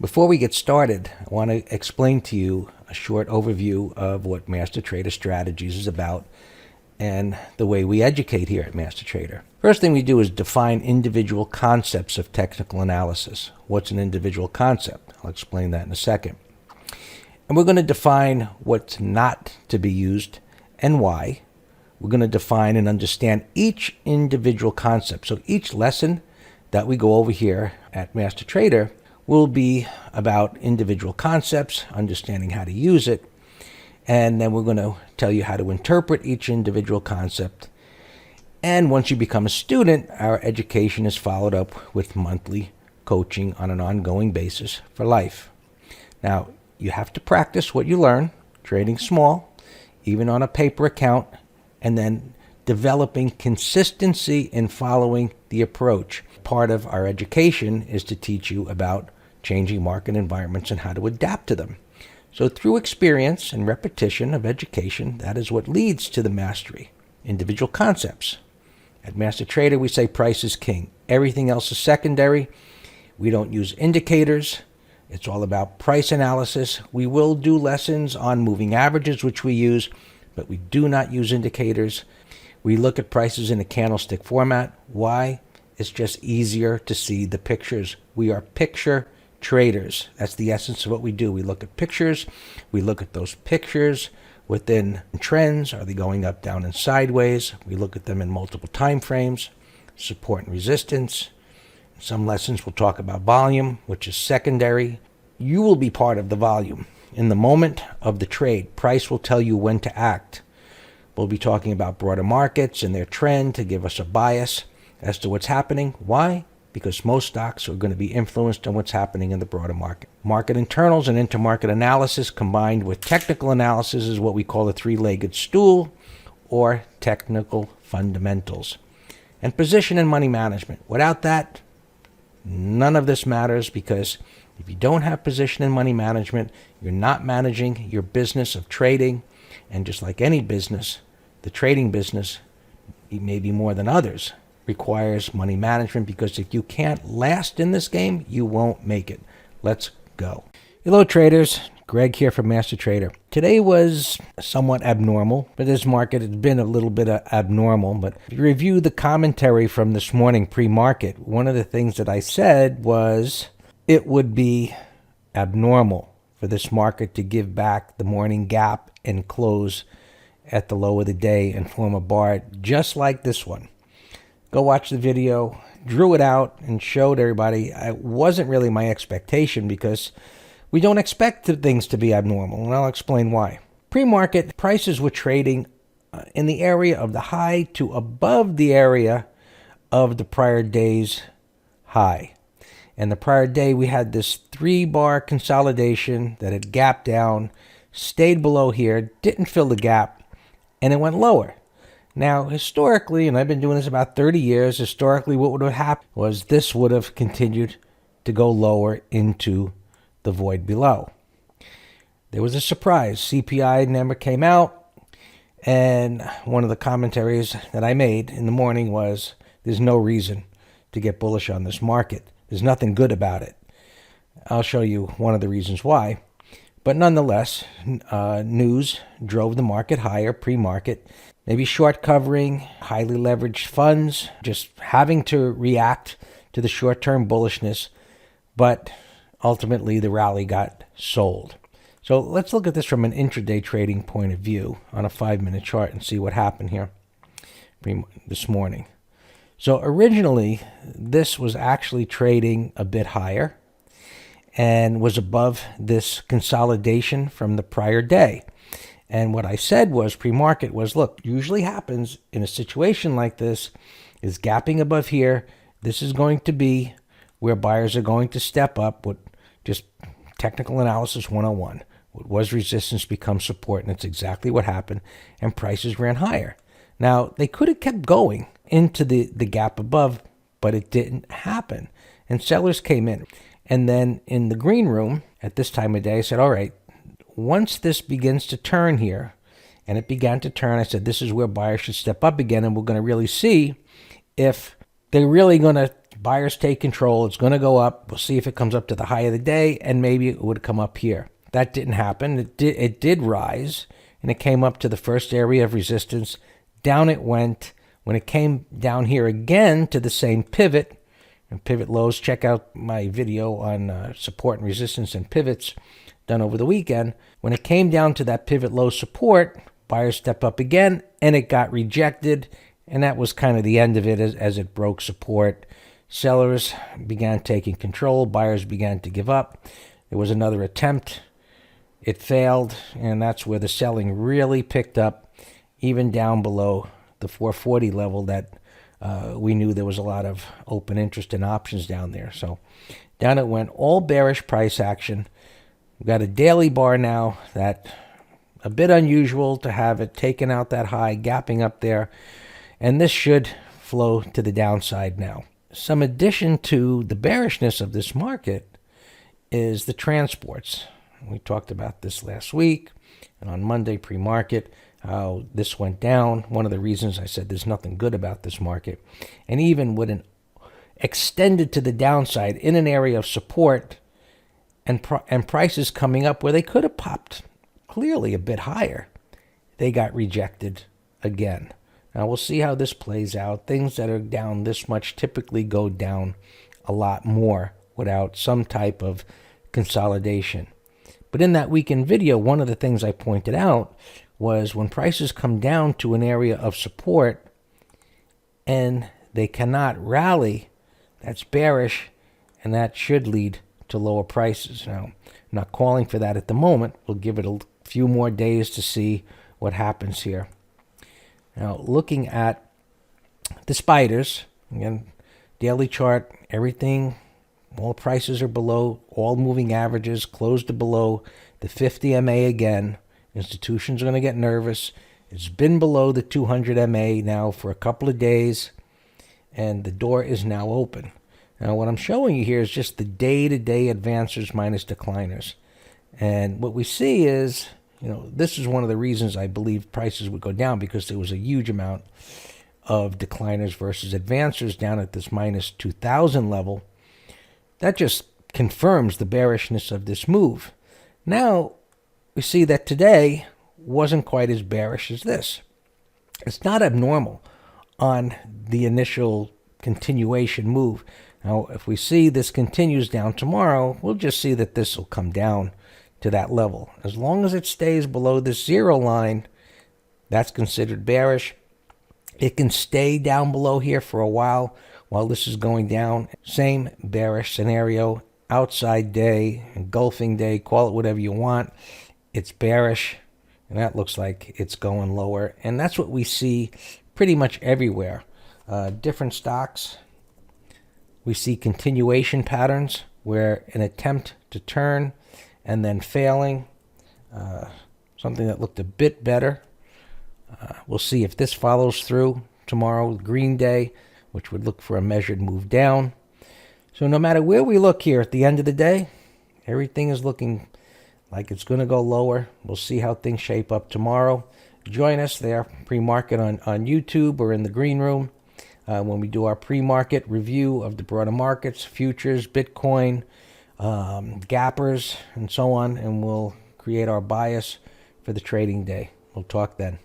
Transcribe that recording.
Before we get started, I want to explain to you a short overview of what Master Trader Strategies is about and the way we educate here at Master Trader. First thing we do is define individual concepts of technical analysis. What's an individual concept? I'll explain that in a second. And we're going to define what's not to be used and why. We're going to define and understand each individual concept. So each lesson that we go over here at Master Trader will be about individual concepts, understanding how to use it, and then we're going to tell you how to interpret each individual concept. And once you become a student, our education is followed up with monthly coaching on an ongoing basis for life. Now, you have to practice what you learn, trading small, even on a paper account, and then developing consistency in following the approach. Part of our education is to teach you about changing market environments and how to adapt to them. So through experience and repetition of education, that is what leads to the mastery. Individual concepts. At Master Trader, we say price is king. Everything else is secondary. We don't use indicators. It's all about price analysis. We will do lessons on moving averages, which we use, but we do not use indicators. We look at prices in a candlestick format. Why? It's just easier to see the pictures. We are picture traders. That's the essence of what we do. We look at pictures. We look at those pictures within trends. Are they going up, down, and sideways? We look at them in multiple time frames, support and resistance. In some lessons we'll talk about volume, which is secondary. You will be part of the volume. In the moment of the trade, price will tell you when to act. We'll be talking about broader markets and their trend to give us a bias as to what's happening. Why? Because most stocks are going to be influenced on what's happening in the broader market. Market internals and intermarket analysis combined with technical analysis is what we call a three-legged stool, or technical fundamentals. And position and money management. Without that, none of this matters, because if you don't have position and money management, you're not managing your business of trading. And just like any business, the trading business, maybe more than others, requires money management, because if you can't last in this game, you won't make it. Let's go. Hello traders, Greg here from Master Trader. Today was somewhat abnormal, but this market has been a little bit abnormal. But if you review the commentary from this morning pre-market, one of the things that I said was it would be abnormal for this market to give back the morning gap and close at the low of the day and form a bar just like this one. Go watch the video, drew it out and showed everybody. It wasn't really my expectation, because we don't expect things to be abnormal, and I'll explain why. Pre-market, prices were trading in the area of the high to above the area of the prior day's high. And the prior day, we had this 3-bar consolidation that had gapped down, stayed below here, didn't fill the gap, and it went lower. Now, historically, and I've been doing this about 30 years, historically what would have happened was this would have continued to go lower into the void below. There was a surprise. CPI number came out, and one of the commentaries that I made in the morning was, there's no reason to get bullish on this market. There's nothing good about it. I'll show you one of the reasons why. But nonetheless, news drove the market higher pre-market. Maybe short covering, highly leveraged funds, just having to react to the short-term bullishness. But ultimately, the rally got sold. So let's look at this from an intraday trading point of view on a 5-minute chart and see what happened here this morning. So originally, this was actually trading a bit higher and was above this consolidation from the prior day. And what I said was pre-market was, look, usually happens in a situation like this is gapping above here. This is going to be where buyers are going to step up with just technical analysis 101. What was resistance becomes support, and it's exactly what happened, and prices ran higher. Now, they could have kept going into the gap above, but it didn't happen, and sellers came in. And then in the green room at this time of day, I said, all right, once this begins to turn here, and it began to turn, I said, this is where buyers should step up again, and we're going to really see if they're really going to buyers take control. It's going to go up. We'll see if it comes up to the high of the day, and maybe it would come up here. That didn't happen. It did rise, and it came up to the first area of resistance. Down it went. When it came down here again to the same pivot, and pivot lows, check out my video on support and resistance and pivots done over the weekend. When it came down to that pivot low support, buyers step up again, and it got rejected, and that was kind of the end of it as it broke support. Sellers began taking control. Buyers began to give up. There was another attempt. It failed, and that's where the selling really picked up, even down below the 440 level that we knew there was a lot of open interest in options down there. So down it went, all bearish price action. We've got a daily bar now that a bit unusual to have it taken out that high, gapping up there, and this should flow to the downside now. Some addition to the bearishness of this market is the transports. We talked about this last week and on Monday pre-market, how this went down. One of the reasons I said there's nothing good about this market. And even when it extended to the downside in an area of support and prices coming up where they could have popped clearly a bit higher, they got rejected again. Now we'll see how this plays out. Things that are down this much typically go down a lot more without some type of consolidation. But in that weekend video, one of the things I pointed out was when prices come down to an area of support and they cannot rally, that's bearish, and that should lead to lower prices. Now, I'm not calling for that at the moment. We'll give it a few more days to see what happens here. Now, looking at the spiders, again, daily chart, everything, all prices are below, all moving averages, closed to below the 50 MA again. Institutions are going to get nervous. It's been below the 200 MA now for a couple of days, and the door is now open. Now, what I'm showing you here is just the day-to-day advancers minus decliners. And what we see is, this is one of the reasons I believe prices would go down, because there was a huge amount of decliners versus advancers down at this minus 2,000 level. That just confirms the bearishness of this move. Now, we see that today wasn't quite as bearish as this. It's not abnormal on the initial continuation move. Now, if we see this continues down tomorrow, we'll just see that this will come down to that level. As long as it stays below this zero line, that's considered bearish. It can stay down below here for a while this is going down. Same bearish scenario, outside day, engulfing day, call it whatever you want. It's bearish, and that looks like it's going lower. And that's what we see pretty much everywhere. Different stocks, we see continuation patterns where an attempt to turn and then failing. Something that looked a bit better. We'll see if this follows through tomorrow, green day, which would look for a measured move down. So no matter where we look here at the end of the day, everything is looking like it's going to go lower. We'll see how things shape up tomorrow. Join us there, pre-market on YouTube or in the green room, when we do our pre-market review of the broader markets, futures, Bitcoin, gappers, and so on, and we'll create our bias for the trading day. We'll talk then.